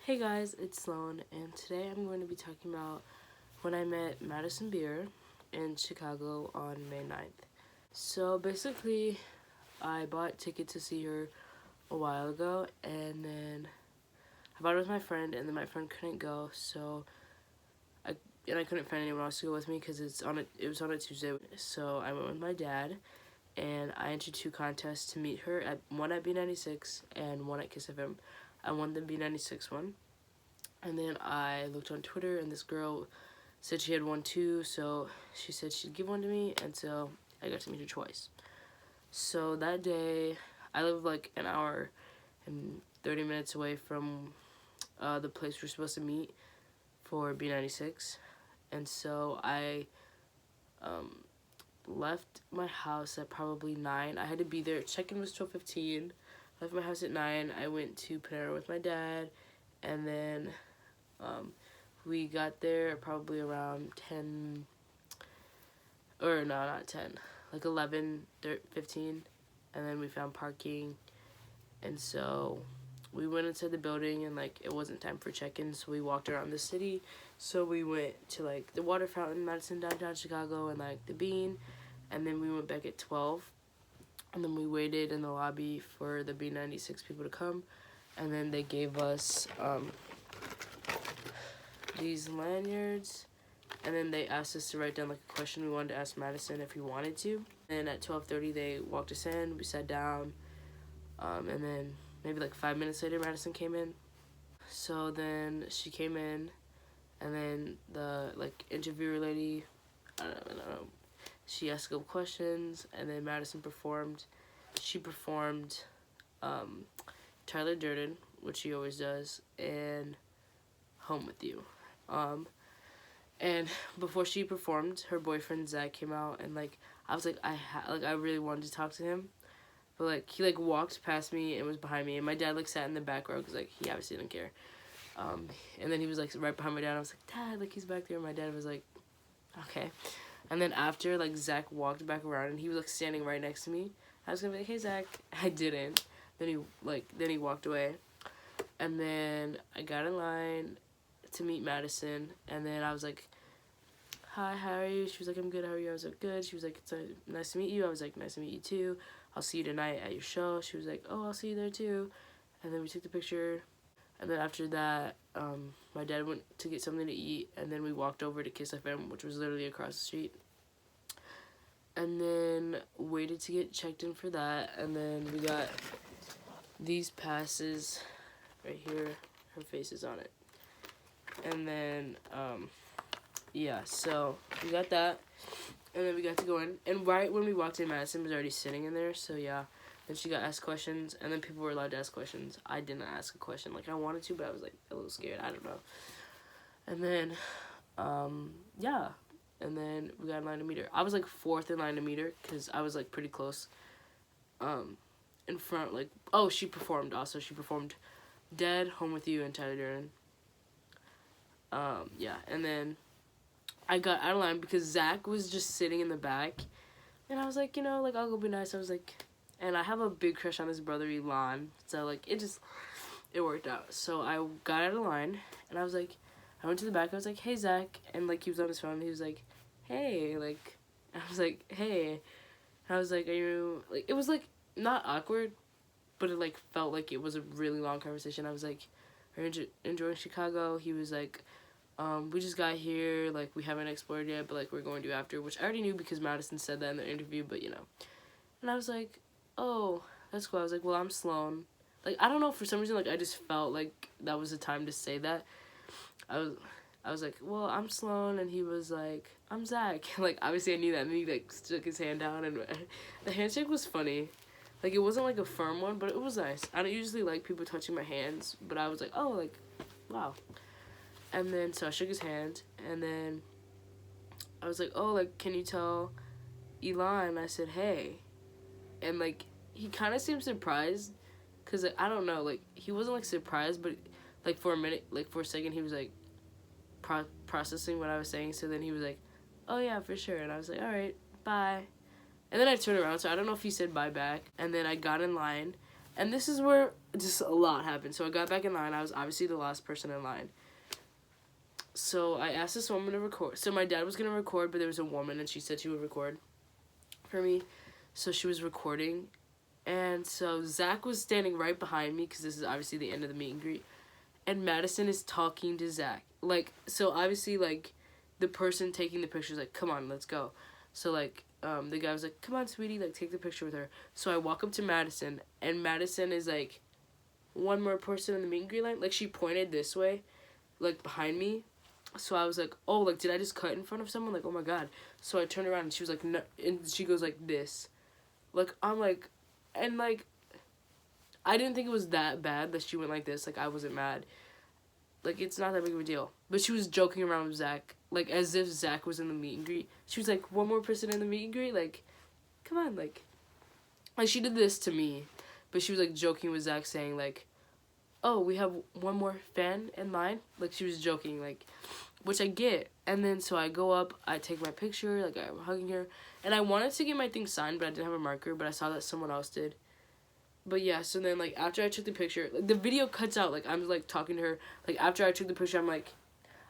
Hey guys, it's Sloan, and today I'm going to be talking about when I met Madison in Chicago on May 9th. So basically, I bought tickets to see her a while ago, and then I bought it with my friend, and then my friend couldn't go, I couldn't find anyone else to go with me because it was on a Tuesday. So I went with my dad, and I entered two contests to meet her, one at B96 and one at Kiss FM. I won the B96 one. And then I looked on Twitter, and this girl said she had won too, so she said she'd give one to me, and so I got to meet her twice. So that day, I live like an hour and 30 minutes away from the place we're supposed to meet for B96, and so I left my house at probably 9. I had to be there. Check-in was 12:15. Left my house at 9. I went to Panera with my dad, and then we got there probably around 10, or no, not 10, like 11:15, and then we found parking, and so we went inside the building, and like it wasn't time for check-in, so we walked around the city. So we went to like the water fountain, Madison, downtown Chicago, and like the Bean, and then we went back at 12, and then we waited in the lobby for the B96 people to come, and then they gave us these lanyards, and then they asked us to write down like a question we wanted to ask Madison if we wanted to. And at 12:30 they walked us in, we sat down, and then maybe like 5 minutes later Madison came in. So then she came in, and then the like interviewer lady, I don't know, she asked a couple questions, and then Madison performed. She performed Tyler Durden, which she always does, and Home With You. And before she performed, her boyfriend Zach came out, and like I was like I really wanted to talk to him, but like he like walked past me and was behind me, and my dad like sat in the back row because like he obviously didn't care. And then he was like right behind my dad. I was like, Dad, like he's back there. And my dad was like, okay. And then after like Zach walked back around, and he was like standing right next to me. I was gonna be like, hey Zach. I didn't. Then he walked away, and then I got in line to meet Madison, and then I was like, hi, how are you? She was like, I'm good, how are you? I was like, good. She was like, it's nice to meet you. I was like, nice to meet you too. I'll see you tonight at your show. She was like, oh, I'll see you there too. And then we took the picture, and then after that, my dad went to get something to eat, and then we walked over to Kiss FM, which was literally across the street, and then waited to get checked in for that, and then we got these passes right here. Her face is on it. And then, yeah, so we got that, and then we got to go in, and right when we walked in, Madison was already sitting in there, so yeah, then she got asked questions, and then people were allowed to ask questions. I didn't ask a question, like, I wanted to, but I was, like, a little scared, I don't know, and then, yeah, and then we got in line to meet her. I was, like, 4th in line to meet her, because I was, like, pretty close, in front, like, oh, she performed Dead, Home With You, and Tyler Durden. Yeah, and then I got out of line because Zach was just sitting in the back, and I was like, you know, like, I'll go be nice. I was like, and I have a big crush on his brother, Elon, so, like, it worked out. So I got out of line, and I was like, I went to the back, I was like, hey, Zach, and, like, he was on his phone, and he was like, hey, like, I was like, hey, and I was like, are you, like, it was, like, not awkward, but it, like, felt like it was a really long conversation. I was like, are you enjoying Chicago? He was like, we just got here, like, we haven't explored yet, but, like, we're going to after, which I already knew because Madison said that in the interview, but, you know, and I was like, oh, that's cool. I was like, well, I'm Sloan. Like, I don't know, for some reason, like, I just felt like that was the time to say that. I was like, well, I'm Sloan, and he was like, I'm Zach. Like, obviously I knew that, and then he, like, stuck his hand down, and the handshake was funny. Like, it wasn't, like, a firm one, but it was nice. I don't usually like people touching my hands, but I was like, oh, like, wow. And then, so I shook his hand, and then I was like, oh, like, can you tell Elon? I said, hey. And, like, he kind of seemed surprised, because, like, I don't know, like, he wasn't, like, surprised, but, like, for a minute, like, for a second, he was, like, processing what I was saying, so then he was like, oh, yeah, for sure. And I was like, all right, bye. And then I turned around, so I don't know if he said bye back, and then I got in line, and this is where just a lot happened. So I got back in line. I was obviously the last person in line. So I asked this woman to record. So my dad was going to record, but there was a woman, and she said she would record for me. So she was recording. And so Zach was standing right behind me, because this is obviously the end of the meet and greet. And Madison is talking to Zach. Like, so obviously, like, the person taking the picture is like, come on, let's go. So, like, the guy was like, come on, sweetie, like, take the picture with her. So I walk up to Madison, and Madison is like, one more person in the meet and greet line. Like, she pointed this way, like, behind me. So I was like, oh, like, did I just cut in front of someone? Like, oh my god. So I turned around, and she was like, no, and she goes like this. Like, I'm like, and like, I didn't think it was that bad that she went like this. Like, I wasn't mad. Like, it's not that big of a deal. But she was joking around with Zach. Like, as if Zach was in the meet and greet. She was like, one more person in the meet and greet? Like, come on, like she did this to me. But she was, like, joking with Zach, saying, like, oh, we have one more fan in line? Like, she was joking, like, which I get. And then, so I go up, I take my picture, like, I'm hugging her. And I wanted to get my thing signed, but I didn't have a marker. But I saw that someone else did. But yeah, so then, like, after I took the picture, like, the video cuts out, like, I'm, like, talking to her. Like, after I took the picture, I'm, like,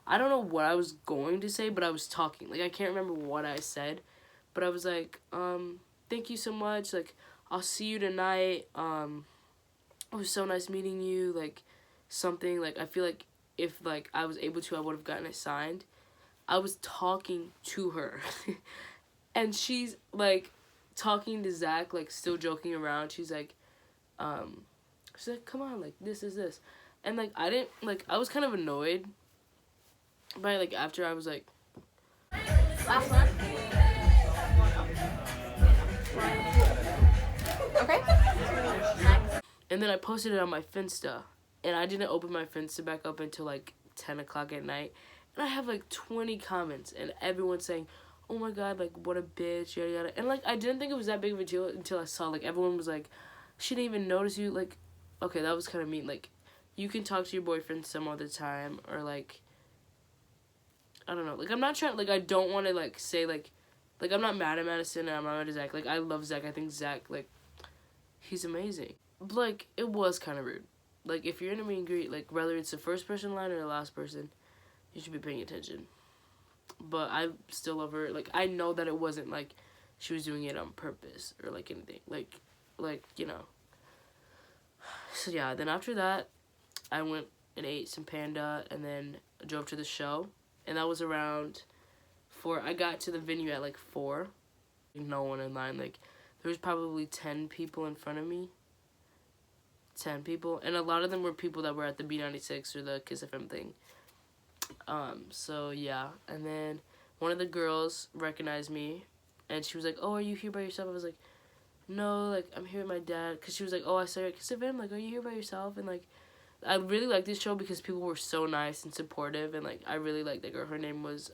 I don't know what I was going to say, but I was talking. Like, I can't remember what I said. But I was, like, thank you so much. Like, I'll see you tonight. It was so nice meeting you. Like, something. Like, I feel like if, like, I was able to, I would have gotten it signed. I was talking to her. And she's, like, talking to Zach, like, still joking around. She's, like, come on, like, this is this. And, like, I didn't, like, I was kind of annoyed. But, like, after I was, like, last one. Okay. Next. And then I posted it on my Finsta. And I didn't open my Finsta back up until, like, 10 o'clock at night. And I have, like, 20 comments. And everyone's saying, oh, my God, like, what a bitch, yada, yada. And, like, I didn't think it was that big of a deal until I saw, like, everyone was, like, she didn't even notice you. Like, okay, that was kind of mean. Like, you can talk to your boyfriend some other time. Or, like, I don't know. Like, I'm not trying, like, I don't want to, like, say, like, I'm not mad at Madison and I'm not mad at Zach. Like, I love Zach. I think Zach, like, he's amazing. But, like, it was kind of rude. Like, if you're in a meet and greet, like, whether it's the first person in line or the last person, you should be paying attention. But I still love her. Like, I know that it wasn't, like, she was doing it on purpose or, like, anything. Like, you know. So, yeah. Then after that, I went and ate some panda and then drove to the show. And that was around 4. I got to the venue at, like, 4. No one in line. Like, there was probably 10 people in front of me. 10 people. And a lot of them were people that were at the B96 or the Kiss FM thing. So, yeah. And then one of the girls recognized me. And she was like, oh, are you here by yourself? I was like, no, like, I'm here with my dad. Because she was like, oh, I saw you at Kiss FM. Like, are you here by yourself? And, like, I really liked this show because people were so nice and supportive, and, like, I really liked that girl. Her name was,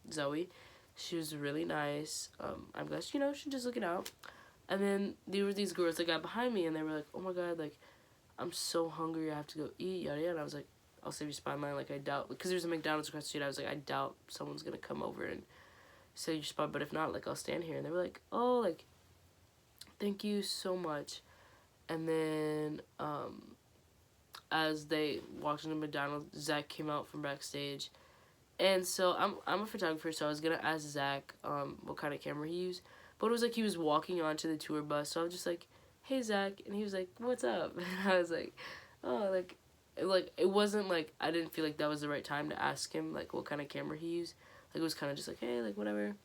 Zoe. She was really nice. I'm glad, you know, she's just looking out. And then there were these girls that got behind me, and they were like, oh my god, like, I'm so hungry, I have to go eat, yada yada. And I was like, I'll save your spot in line, like, I doubt, because there's a McDonald's across the street. I was like, I doubt someone's gonna come over and save your spot, but if not, like, I'll stand here. And they were like, oh, like, thank you so much. And then, as they walked into McDonald's, Zach came out from backstage. And so I'm a photographer, so I was gonna ask Zach what kind of camera he used. But it was like he was walking onto the tour bus, so I was just like, hey Zach, and he was like, what's up? And I was like, oh, like it wasn't like, I didn't feel like that was the right time to ask him like what kind of camera he used. Like, it was kind of just like, hey, like, whatever.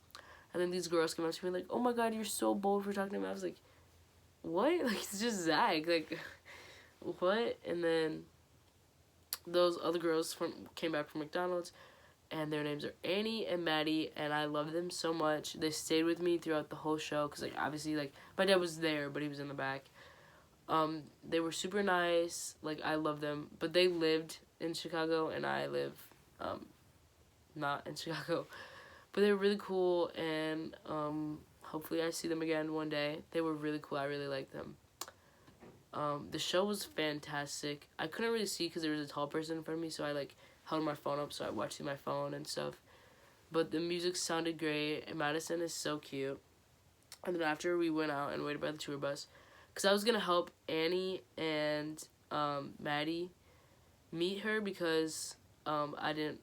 And then these girls came up to me like, oh my god, you're so bold for talking to me. I was like, what? Like, it's just Zach, like, what? And then those other girls came back from McDonald's, and their names are Annie and Maddie, and I love them so much. They stayed with me throughout the whole show, because, like, obviously, like, my dad was there, but he was in the back. They were super nice, like, I love them, but they lived in Chicago, and I live, not in Chicago, but they were really cool, and, hopefully I see them again one day. They were really cool, I really liked them. The show was fantastic. I couldn't really see because there was a tall person in front of me, so I, like, held my phone up, so I watched through my phone and stuff. But the music sounded great, and Madison is so cute. And then after, we went out and waited by the tour bus, because I was going to help Annie and Maddie meet her because I didn't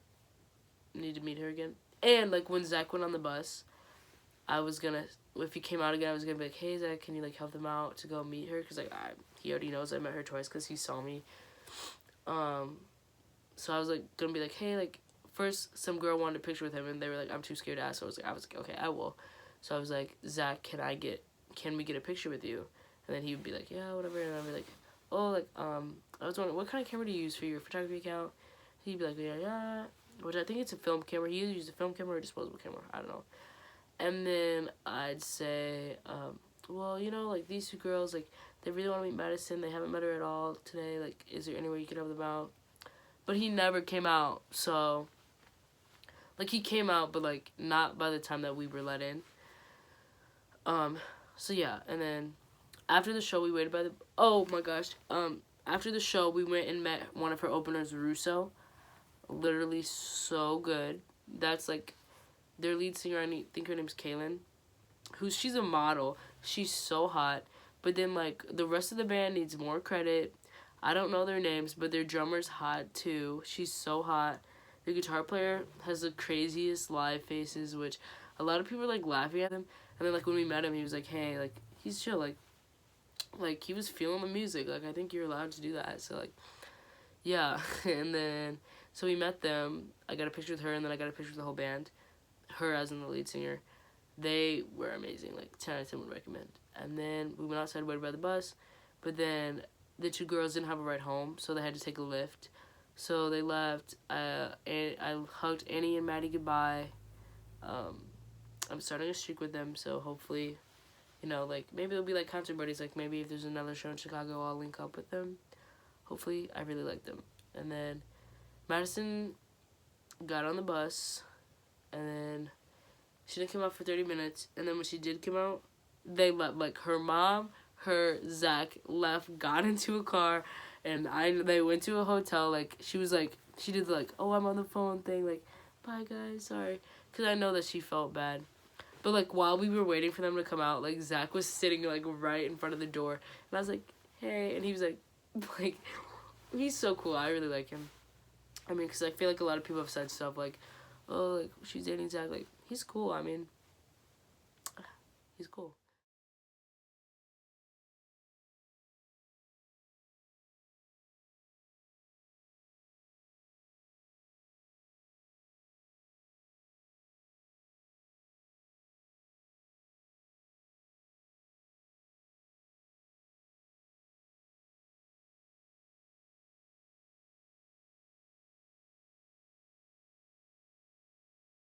need to meet her again. And like when Zach went on the bus, I was gonna, if he came out again, I was gonna be like, hey Zach, can you like help them out to go meet her? Because like he already knows I met her twice because he saw me. So I was like gonna be like, hey, like first some girl wanted a picture with him and they were like, I'm too scared to ask. So I was like, okay, I will. So I was like, Zach, can we get a picture with you? And then he would be like, yeah, whatever. And I'd be like, oh, like I was wondering what kind of camera do you use for your photography account? He'd be like, yeah, which I think it's a film camera. He either used a film camera or a disposable camera. I don't know. And then I'd say, well, you know, like these two girls, like they really want to meet Madison. They haven't met her at all today. Like, is there any way you could help them out? But he never came out. So, like he came out, but like not by the time that we were let in. So yeah, and then after the show, we waited by the. Oh my gosh. After the show, we went and met one of her openers, Russo. Literally so good. That's like their lead singer. I think her name's Kaylin. She's a model. She's so hot. But then like the rest of the band needs more credit. I don't know their names, but their drummer's hot too. She's so hot. The guitar player has the craziest live faces, which a lot of people are like laughing at him. And then like when we met him, he was like, hey, like he's chill, like he was feeling the music. Like I think you're allowed to do that. So like yeah. And then so we met them. I got a picture with her, and then I got a picture with the whole band. Her as in the lead singer. They were amazing. Like 10 out of 10 would recommend. And then we went outside, waited by the bus, but then the two girls didn't have a ride home, so they had to take a lift. So they left. And I hugged Annie and Maddie goodbye. I'm starting a streak with them, so hopefully, you know, like maybe they'll be like concert buddies. Like maybe if there's another show in Chicago, I'll link up with them. Hopefully, I really like them. And then Madison got on the bus, and then she didn't come out for 30 minutes. And then when she did come out, they left. Like her mom, Zach left, got into a car, and they went to a hotel. Like she was like, she did the, like, oh, I'm on the phone thing. Like, bye guys, sorry, because I know that she felt bad. But like while we were waiting for them to come out, like Zach was sitting like right in front of the door, and I was like, hey, and he was like, he's so cool. I really like him. I mean, because I feel like a lot of people have said stuff like, oh, like she's dating Zach. Like he's cool. I mean, he's cool.